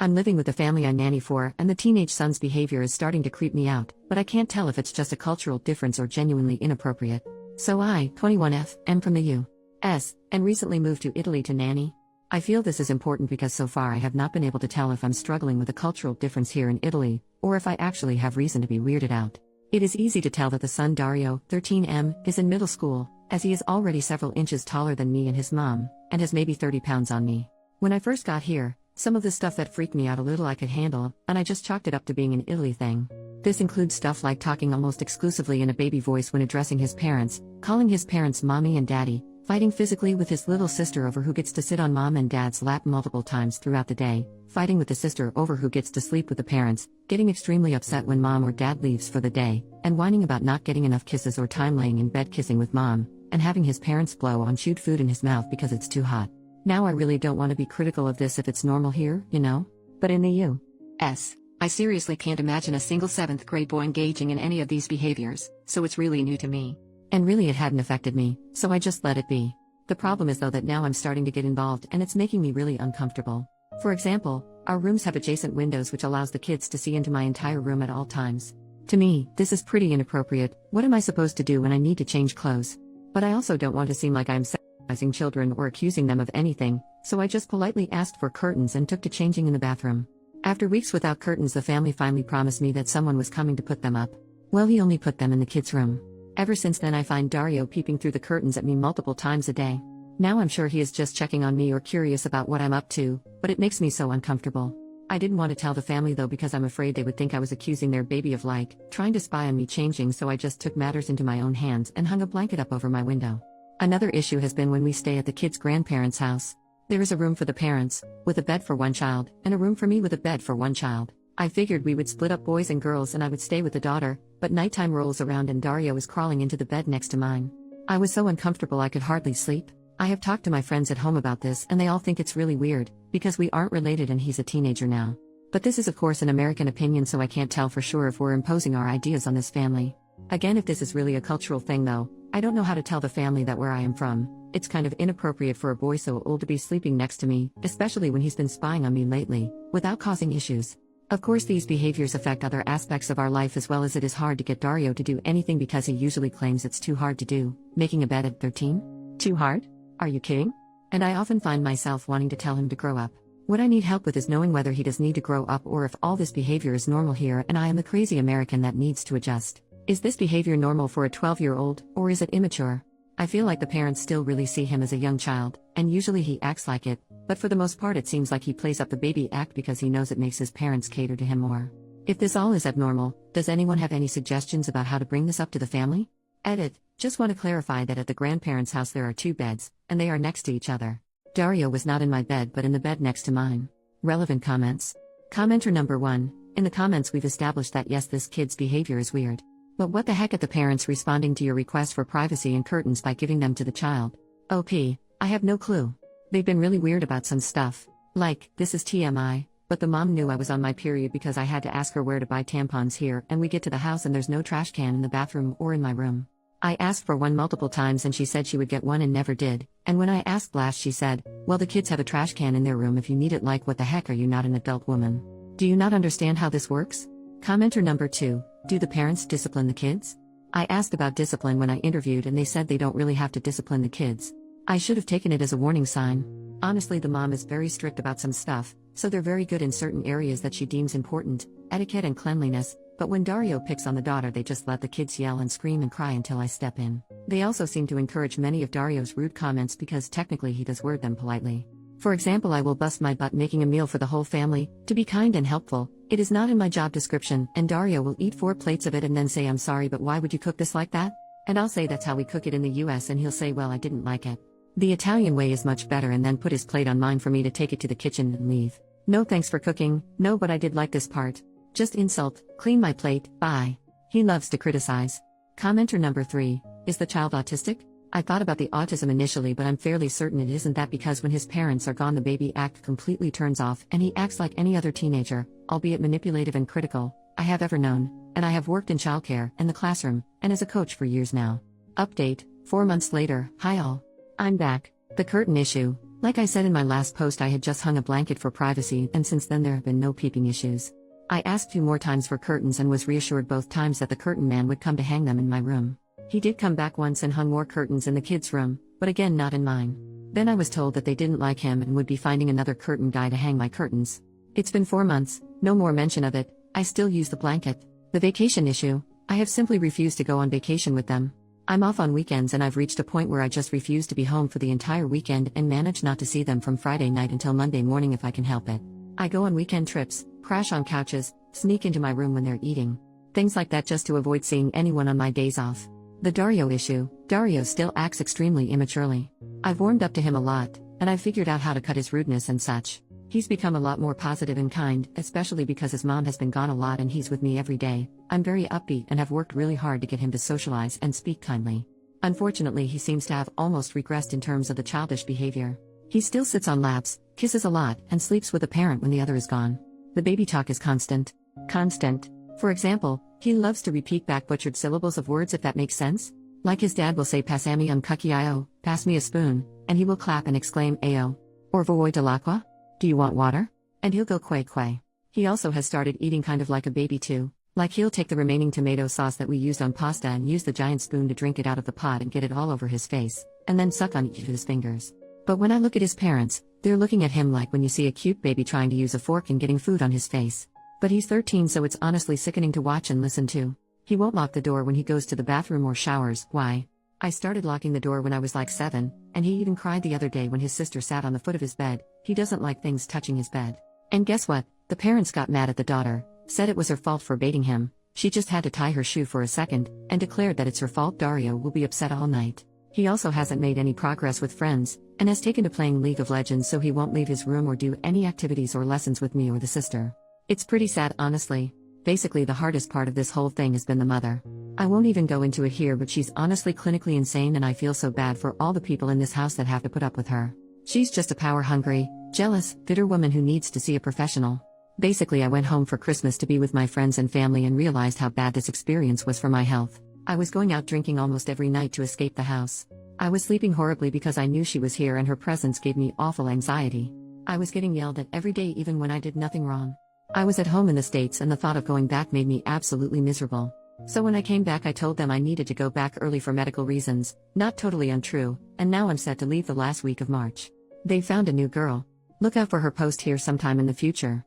I'm living with the family I nanny for, and the teenage son's behavior is starting to creep me out, but I can't tell if it's just a cultural difference or genuinely inappropriate. So I, 21F, am from the U.S., and recently moved to Italy to nanny. I feel this is important because so far I have not been able to tell if I'm struggling with a cultural difference here in Italy, or if I actually have reason to be weirded out. It is easy to tell that the son Dario, 13M, is in middle school, as he is already several inches taller than me and his mom, and has maybe 30 pounds on me. When I first got here, some of the stuff that freaked me out a little I could handle, and I just chalked it up to being an Italy thing. This includes stuff like talking almost exclusively in a baby voice when addressing his parents, calling his parents mommy and daddy, fighting physically with his little sister over who gets to sit on mom and dad's lap multiple times throughout the day, fighting with the sister over who gets to sleep with the parents, getting extremely upset when mom or dad leaves for the day, and whining about not getting enough kisses or time laying in bed kissing with mom, and having his parents blow on chewed food in his mouth because it's too hot. Now I really don't want to be critical of this if it's normal here, you know? But in the U.S., I seriously can't imagine a single 7th grade boy engaging in any of these behaviors, so it's really new to me. And really it hadn't affected me, so I just let it be. The problem is though that now I'm starting to get involved and it's making me really uncomfortable. For example, our rooms have adjacent windows which allows the kids to see into my entire room at all times. To me, this is pretty inappropriate. What am I supposed to do when I need to change clothes? But I also don't want to seem like I'm sexualizing children or accusing them of anything, so I just politely asked for curtains and took to changing in the bathroom. After weeks without curtains, the family finally promised me that someone was coming to put them up. Well, he only put them in the kids' room. Ever since then I find Dario peeping through the curtains at me multiple times a day. Now I'm sure he is just checking on me or curious about what I'm up to, but it makes me so uncomfortable. I didn't want to tell the family though because I'm afraid they would think I was accusing their baby of trying to spy on me changing, so I just took matters into my own hands and hung a blanket up over my window. Another issue has been when we stay at the kids' grandparents' house. There is a room for the parents, with a bed for one child, and a room for me with a bed for one child. I figured we would split up boys and girls and I would stay with the daughter, but nighttime rolls around and Dario is crawling into the bed next to mine. I was so uncomfortable I could hardly sleep. I have talked to my friends at home about this and they all think it's really weird, because we aren't related and he's a teenager now. But this is of course an American opinion, so I can't tell for sure if we're imposing our ideas on this family. Again, if this is really a cultural thing though, I don't know how to tell the family that where I am from, it's kind of inappropriate for a boy so old to be sleeping next to me, especially when he's been spying on me lately, without causing issues. Of course these behaviors affect other aspects of our life as well, as it is hard to get Dario to do anything because he usually claims it's too hard to do. Making a bed at 13? Too hard? Are you kidding? And I often find myself wanting to tell him to grow up. What I need help with is knowing whether he does need to grow up or if all this behavior is normal here and I am the crazy American that needs to adjust. Is this behavior normal for a 12-year-old, or is it immature? I feel like the parents still really see him as a young child, and usually he acts like it, but for the most part it seems like he plays up the baby act because he knows it makes his parents cater to him more. If this all is abnormal, does anyone have any suggestions about how to bring this up to the family? Edit. Just want to clarify that at the grandparents' house there are 2 beds, and they are next to each other. Dario was not in my bed but in the bed next to mine. Relevant comments. Commenter number 1. In the comments we've established that yes, this kid's behavior is weird. But what the heck at the parents responding to your request for privacy and curtains by giving them to the child? OP. I have no clue. They've been really weird about some stuff. Like, this is TMI, but the mom knew I was on my period because I had to ask her where to buy tampons here, and we get to the house and there's no trash can in the bathroom or in my room. I asked for one multiple times and she said she would get one and never did, and when I asked last she said, well, the kids have a trash can in their room if you need it. Like, what the heck, are you not an adult woman? Do you not understand how this works? Commenter number 2. Do the parents discipline the kids? I asked about discipline when I interviewed and they said they don't really have to discipline the kids. I should have taken it as a warning sign. Honestly, the mom is very strict about some stuff, so they're very good in certain areas that she deems important, etiquette and cleanliness, but when Dario picks on the daughter they just let the kids yell and scream and cry until I step in. They also seem to encourage many of Dario's rude comments because technically he does word them politely. For example, I will bust my butt making a meal for the whole family, to be kind and helpful. It is not in my job description, and Dario will eat 4 plates of it and then say, I'm sorry, but why would you cook this like that? And I'll say that's how we cook it in the US, and he'll say, well, I didn't like it. The Italian way is much better, and then put his plate on mine for me to take it to the kitchen and leave. No thanks for cooking, no, but I did like this part. Just insult, clean my plate, bye. He loves to criticize. Commenter number 3. Is the child autistic? I thought about the autism initially, but I'm fairly certain it isn't that, because when his parents are gone the baby act completely turns off and he acts like any other teenager, albeit manipulative and critical, I have ever known, and I have worked in childcare, in the classroom, and as a coach for years now. Update, 4 months later. Hi all. I'm back. The curtain issue. Like I said in my last post, I had just hung a blanket for privacy, and since then there have been no peeping issues. I asked 2 more times for curtains and was reassured both times that the curtain man would come to hang them in my room. He did come back once and hung more curtains in the kids' room, but again not in mine. Then I was told that they didn't like him and would be finding another curtain guy to hang my curtains. It's been 4 months, no more mention of it. I still use the blanket. The vacation issue, I have simply refused to go on vacation with them. I'm off on weekends and I've reached a point where I just refuse to be home for the entire weekend and manage not to see them from Friday night until Monday morning if I can help it. I go on weekend trips, crash on couches, sneak into my room when they're eating. Things like that just to avoid seeing anyone on my days off. The Dario issue, Dario still acts extremely immaturely. I've warmed up to him a lot, and I've figured out how to cut his rudeness and such. He's become a lot more positive and kind, especially because his mom has been gone a lot and he's with me every day. I'm very upbeat and have worked really hard to get him to socialize and speak kindly. Unfortunately, he seems to have almost regressed in terms of the childish behavior. He still sits on laps, kisses a lot, and sleeps with a parent when the other is gone. The baby talk is constant. Constant. For example, he loves to repeat back butchered syllables of words, if that makes sense. Like his dad will say "Passami un cucchiaio," pass me a spoon, and he will clap and exclaim "Ayo." Or "Voy dell'acqua?" Do you want water? And he'll go "Quay quay." He also has started eating kind of like a baby too. Like he'll take the remaining tomato sauce that we used on pasta and use the giant spoon to drink it out of the pot and get it all over his face, and then suck on it with his fingers. But when I look at his parents, they're looking at him like when you see a cute baby trying to use a fork and getting food on his face. But he's 13, so it's honestly sickening to watch and listen to. He won't lock the door when he goes to the bathroom or showers. Why? I started locking the door when I was like 7, and he even cried the other day when his sister sat on the foot of his bed. He doesn't like things touching his bed. And guess what? The parents got mad at the daughter, said it was her fault for baiting him. She just had to tie her shoe for a second, and declared that it's her fault. Dario will be upset all night. He also hasn't made any progress with friends, and has taken to playing League of Legends, so he won't leave his room or do any activities or lessons with me or the sister. It's pretty sad, honestly. Basically, the hardest part of this whole thing has been the mother. I won't even go into it here, but she's honestly clinically insane, and I feel so bad for all the people in this house that have to put up with her. She's just a power-hungry, jealous, bitter woman who needs to see a professional. Basically, I went home for Christmas to be with my friends and family and realized how bad this experience was for my health. I was going out drinking almost every night to escape the house. I was sleeping horribly because I knew she was here and her presence gave me awful anxiety. I was getting yelled at every day even when I did nothing wrong. I was at home in the States and the thought of going back made me absolutely miserable. So when I came back, I told them I needed to go back early for medical reasons, not totally untrue, and now I'm set to leave the last week of March. They found a new girl. Look out for her post here sometime in the future.